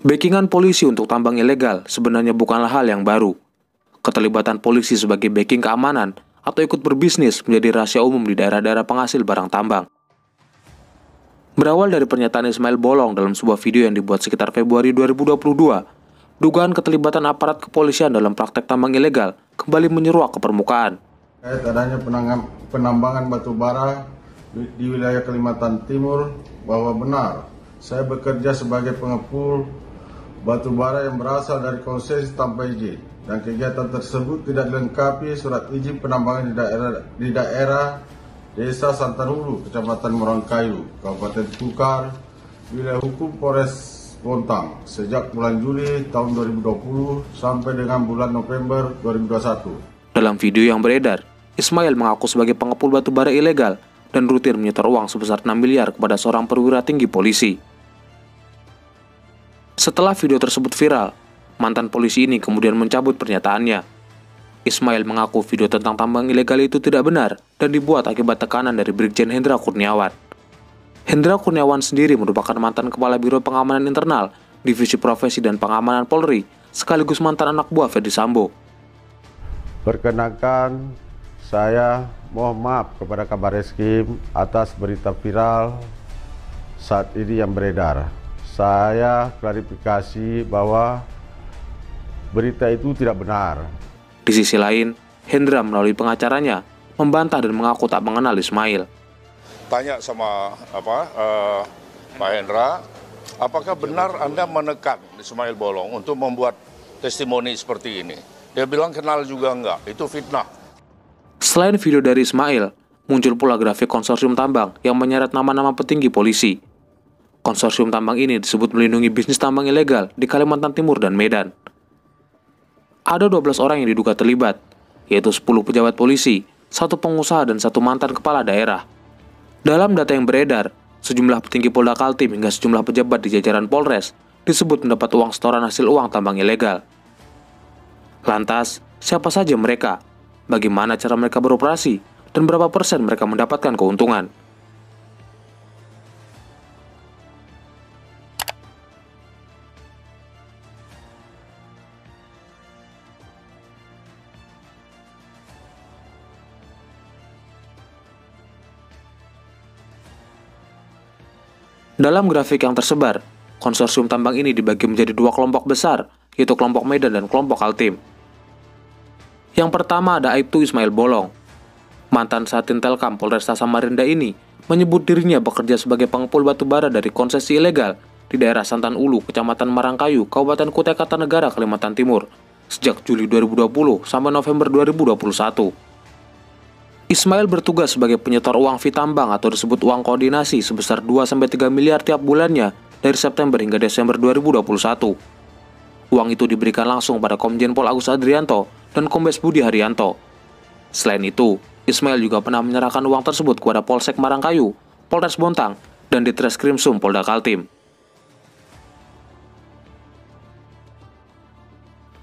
Backingan polisi untuk tambang ilegal sebenarnya bukanlah hal yang baru. Keterlibatan polisi sebagai backing keamanan atau ikut berbisnis menjadi rahasia umum di daerah-daerah penghasil barang tambang. Berawal dari pernyataan Ismail Bolong dalam sebuah video yang dibuat sekitar Februari 2022, dugaan keterlibatan aparat kepolisian dalam praktek tambang ilegal kembali menyeruak ke permukaan. Terkait adanya penambangan batu bara di wilayah Kalimantan Timur, bahwa benar saya bekerja sebagai pengepul batu bara yang berasal dari konsesi tanpa izin, dan kegiatan tersebut tidak dilengkapi surat izin penambangan di daerah Desa Santan Hulu, Kecamatan Morangkayu, Kabupaten Kukar, wilayah hukum Polres Bontang sejak bulan Juli tahun 2020 sampai dengan bulan November 2021. Dalam video yang beredar, Ismail mengaku sebagai pengepul batu bara ilegal dan rutin menyetor uang sebesar 6 miliar kepada seorang perwira tinggi polisi. Setelah video tersebut viral, mantan polisi ini kemudian mencabut pernyataannya. Ismail mengaku video tentang tambang ilegal itu tidak benar dan dibuat akibat tekanan dari Brigjen Hendra Kurniawan. Hendra Kurniawan sendiri merupakan mantan Kepala Biro Pengamanan Internal, Divisi Profesi dan Pengamanan Polri, sekaligus mantan anak buah Ferdy Sambo. Perkenankan saya mohon maaf kepada Kabar Reskrim atas berita viral saat ini yang beredar. Saya klarifikasi bahwa berita itu tidak benar. Di sisi lain, Hendra melalui pengacaranya membantah dan mengaku tak mengenal Ismail. Tanya sama Pak Hendra, apakah benar Anda menekan Ismail Bolong untuk membuat testimoni seperti ini? Dia bilang kenal juga enggak, itu fitnah. Selain video dari Ismail, muncul pula grafik konsorsium tambang yang menyeret nama-nama petinggi polisi. Konsorsium tambang ini disebut melindungi bisnis tambang ilegal di Kalimantan Timur dan Medan. Ada 12 orang yang diduga terlibat, yaitu 10 pejabat polisi, 1 pengusaha dan 1 mantan kepala daerah. Dalam data yang beredar, sejumlah petinggi Polda Kaltim hingga sejumlah pejabat di jajaran Polres disebut mendapat uang setoran hasil uang tambang ilegal. Lantas, siapa saja mereka? Bagaimana cara mereka beroperasi? Dan berapa persen mereka mendapatkan keuntungan? Dalam grafik yang tersebar, konsorsium tambang ini dibagi menjadi 2 kelompok besar, yaitu kelompok Medan dan kelompok Kaltim. Yang pertama ada Aibtu Ismail Bolong. Mantan Satin Telkam Polresta Samarinda ini menyebut dirinya bekerja sebagai pengepul batu bara dari konsesi ilegal di daerah Santan Ulu, Kecamatan Marangkayu, Kabupaten Kutai Kartanegara, Kalimantan Timur, sejak Juli 2020 sampai November 2021. Ismail bertugas sebagai penyetor uang fee tambang atau disebut uang koordinasi sebesar 2-3 miliar tiap bulannya dari September hingga Desember 2021. Uang itu diberikan langsung pada Komjen Pol Agus Andrianto dan Kombes Budi Haryanto. Selain itu, Ismail juga pernah menyerahkan uang tersebut kepada Polsek Marangkayu, Polres Bontang, dan Ditreskrimsum Polda Kaltim.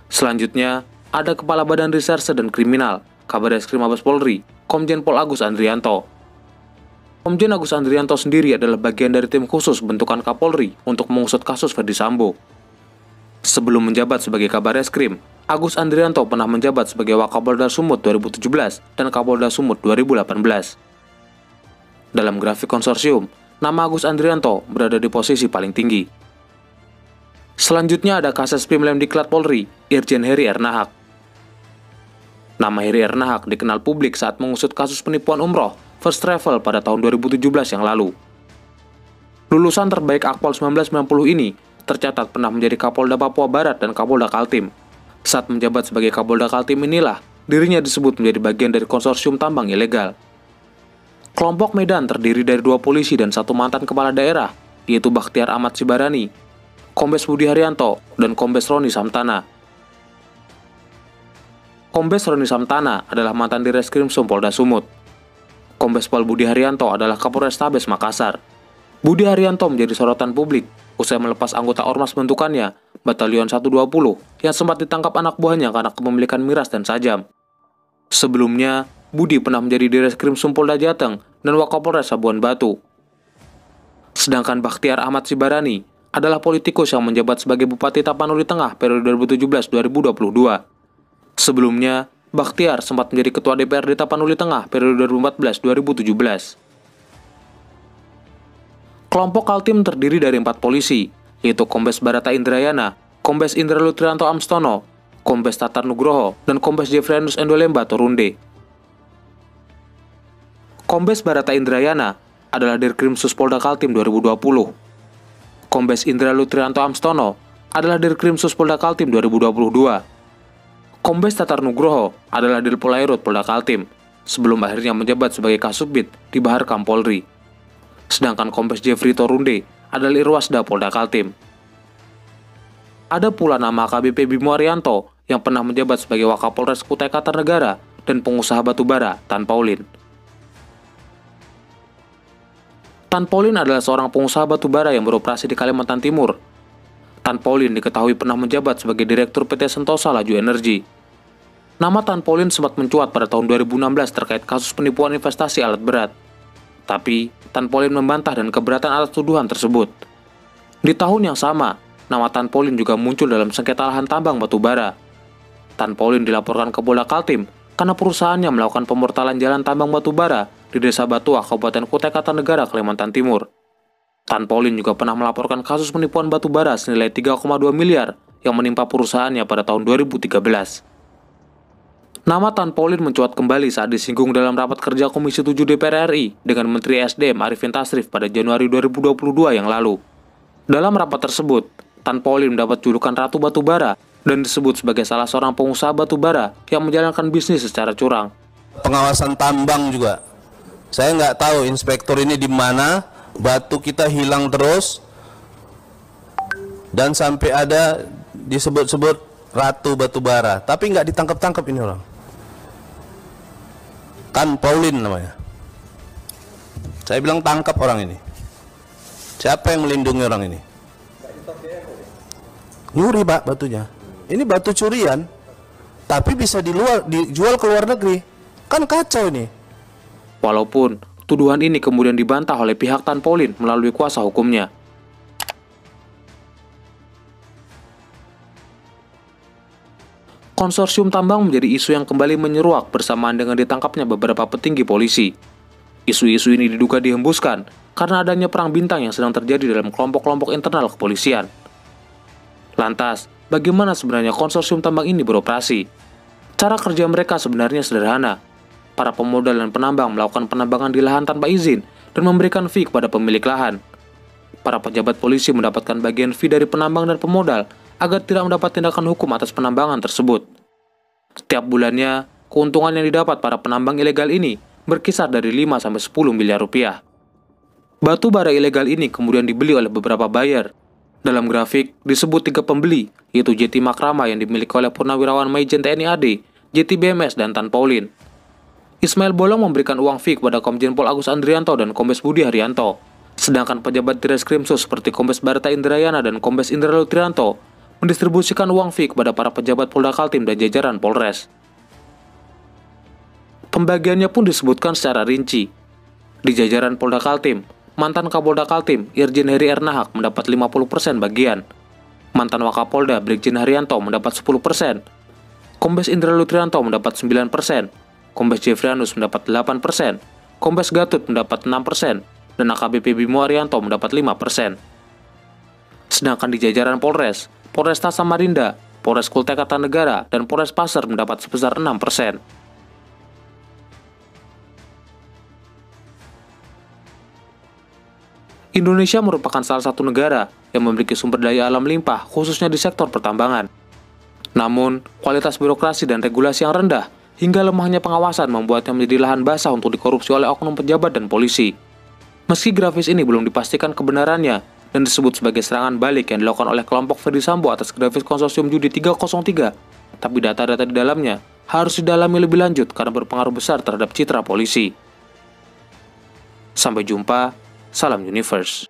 Selanjutnya, ada Kepala Badan Reserse dan Kriminal, Kabar Reskrim Mabes Polri, Komjen Pol Agus Andrianto. Komjen Agus Andrianto sendiri adalah bagian dari tim khusus bentukan Kapolri untuk mengusut kasus Ferdy Sambo. Sebelum menjabat sebagai Kabar Reskrim, Agus Andrianto pernah menjabat sebagai Wakapolda Sumut 2017 dan Kapolda Sumut 2018. Dalam grafik konsorsium, nama Agus Andrianto berada di posisi paling tinggi. Selanjutnya ada Kasespim Lemdiklat Polri, Irjen Heri Ernahak. Nama Heri Ernahak dikenal publik saat mengusut kasus penipuan umroh First Travel pada tahun 2017 yang lalu. Lulusan terbaik Akpol 1990 ini tercatat pernah menjadi Kapolda Papua Barat dan Kapolda Kaltim. Saat menjabat sebagai Kapolda Kaltim inilah dirinya disebut menjadi bagian dari konsorsium tambang ilegal. Kelompok Medan terdiri dari 2 polisi dan 1 mantan kepala daerah, yaitu Bakhtiar Ahmad Sibarani, Kombes Budi Haryanto, dan Kombes Roni Samtana. Kombes Roni Samtana adalah mantan Direskrimsum Polda Sumut. Kombes Pol Budi Haryanto adalah Kapolrestabes Makassar. Budi Haryanto menjadi sorotan publik usai melepas anggota ormas bentukannya, Batalion 120, yang sempat ditangkap anak buahnya karena kepemilikan miras dan sajam. Sebelumnya, Budi pernah menjadi Direskrimsum Polda Jateng dan Wakapolres Labuan Batu. Sedangkan Bakhtiar Ahmad Sibarani adalah politikus yang menjabat sebagai Bupati Tapanuli Tengah periode 2017-2022. Sebelumnya, Bakhtiar sempat menjadi Ketua DPRD Tapanuli Tengah periode 2014-2017. Kelompok Kaltim terdiri dari 4 polisi, yaitu Kombes Barata Indrayana, Kombes Indra Lutrianto Amstono, Kombes Tatar Nugroho, dan Kombes Jefrianus Endolemba Torunde. Kombes Barata Indrayana adalah Dirkrimsus Polda Kaltim 2020. Kombes Indra Lutrianto Amstono adalah Dirkrimsus Polda Kaltim 2022. Kombes Tatar Nugroho adalah Dirpolairut Polda Kaltim, sebelum akhirnya menjabat sebagai Kasubdit di Bahar Kam Polri. Sedangkan Kombes Jeffrey Torunde adalah Irwasda Polda Kaltim. Ada pula nama AKBP Bimo Arianto yang pernah menjabat sebagai Wakapolres Kutai Kartanegara dan pengusaha batubara Tan Paulin. Tan Paulin adalah seorang pengusaha batubara yang beroperasi di Kalimantan Timur. Tan Paulin diketahui pernah menjabat sebagai Direktur PT Sentosa Laju Energi. Nama Tan Paulin sempat mencuat pada tahun 2016 terkait kasus penipuan investasi alat berat. Tapi, Tan Paulin membantah dan keberatan atas tuduhan tersebut. Di tahun yang sama, nama Tan Paulin juga muncul dalam sengketa lahan tambang batubara. Tan Paulin dilaporkan ke Polda Kaltim karena perusahaannya melakukan pemortalan jalan tambang batubara di Desa Batuah, Kabupaten Kutai Kartanegara, Kalimantan Timur. Tan Paulin juga pernah melaporkan kasus penipuan batubara senilai 3,2 miliar yang menimpa perusahaannya pada tahun 2013. Nama Tan Paulin mencuat kembali saat disinggung dalam rapat kerja Komisi 7 DPR RI dengan Menteri SDM Arifin Tasrif pada Januari 2022 yang lalu. Dalam rapat tersebut, Tan Paulin mendapat julukan Ratu Batubara dan disebut sebagai salah seorang pengusaha batubara yang menjalankan bisnis secara curang. Pengawasan tambang juga. Saya nggak tahu inspektor ini di mana, batu kita hilang terus, dan sampai ada disebut-sebut Ratu Batubara, tapi nggak ditangkap-tangkap ini orang. Tan Paulin namanya. Saya bilang tangkap orang ini. Siapa yang melindungi orang ini? Nyuri Pak batunya. Ini batu curian, tapi bisa dijual ke luar negeri. Kan kacau ini. Walaupun tuduhan ini kemudian dibantah oleh pihak Tan Paulin melalui kuasa hukumnya. Konsorsium tambang menjadi isu yang kembali menyeruak bersamaan dengan ditangkapnya beberapa petinggi polisi. Isu-isu ini diduga dihembuskan karena adanya perang bintang yang sedang terjadi dalam kelompok-kelompok internal kepolisian. Lantas, bagaimana sebenarnya konsorsium tambang ini beroperasi? Cara kerja mereka sebenarnya sederhana. Para pemodal dan penambang melakukan penambangan di lahan tanpa izin dan memberikan fee kepada pemilik lahan. Para pejabat polisi mendapatkan bagian fee dari penambang dan pemodal agar tidak mendapat tindakan hukum atas penambangan tersebut. Setiap bulannya, keuntungan yang didapat para penambang ilegal ini berkisar dari 5-10 miliar rupiah. Batu bara ilegal ini kemudian dibeli oleh beberapa buyer. Dalam grafik disebut 3 pembeli, yaitu JT Makrama yang dimiliki oleh Purnawirawan Maijen TNI AD, JT BMS, dan Tan Paulin. Ismail Bolong memberikan uang fee kepada Komjen Pol Agus Andrianto dan Kombes Budi Haryanto. Sedangkan pejabat Direskrimsus seperti Kombes Barata Indrayana dan Kombes Indra Lutrianto mendistribusikan uang fee kepada para pejabat Polda Kaltim dan jajaran Polres. Pembagiannya pun disebutkan secara rinci. Di jajaran Polda Kaltim, mantan Kapolda Kaltim, Irjen Heri Ernahak mendapat 50% bagian. Mantan Wakapolda, Brigjen Haryanto mendapat 10%. Kombes Indra Lutrianto mendapat 9%. Kombes Jefrianus mendapat 8%, Kombes Gatut mendapat 6%, dan AKBP Bimo Arianto mendapat 5%. Sedangkan di jajaran Polres, Polresta Samarinda, Polres Kutai Kartanegara, dan Polres Pasar mendapat sebesar 6%. Indonesia merupakan salah satu negara yang memiliki sumber daya alam limpah, khususnya di sektor pertambangan. Namun, kualitas birokrasi dan regulasi yang rendah hingga lemahnya pengawasan membuatnya menjadi lahan basah untuk dikorupsi oleh oknum pejabat dan polisi. Meski grafis ini belum dipastikan kebenarannya dan disebut sebagai serangan balik yang dilakukan oleh kelompok Ferdi Sambo atas grafis konsorsium judi 303, tapi data-data di dalamnya harus didalami lebih lanjut karena berpengaruh besar terhadap citra polisi. Sampai jumpa, salam Universe.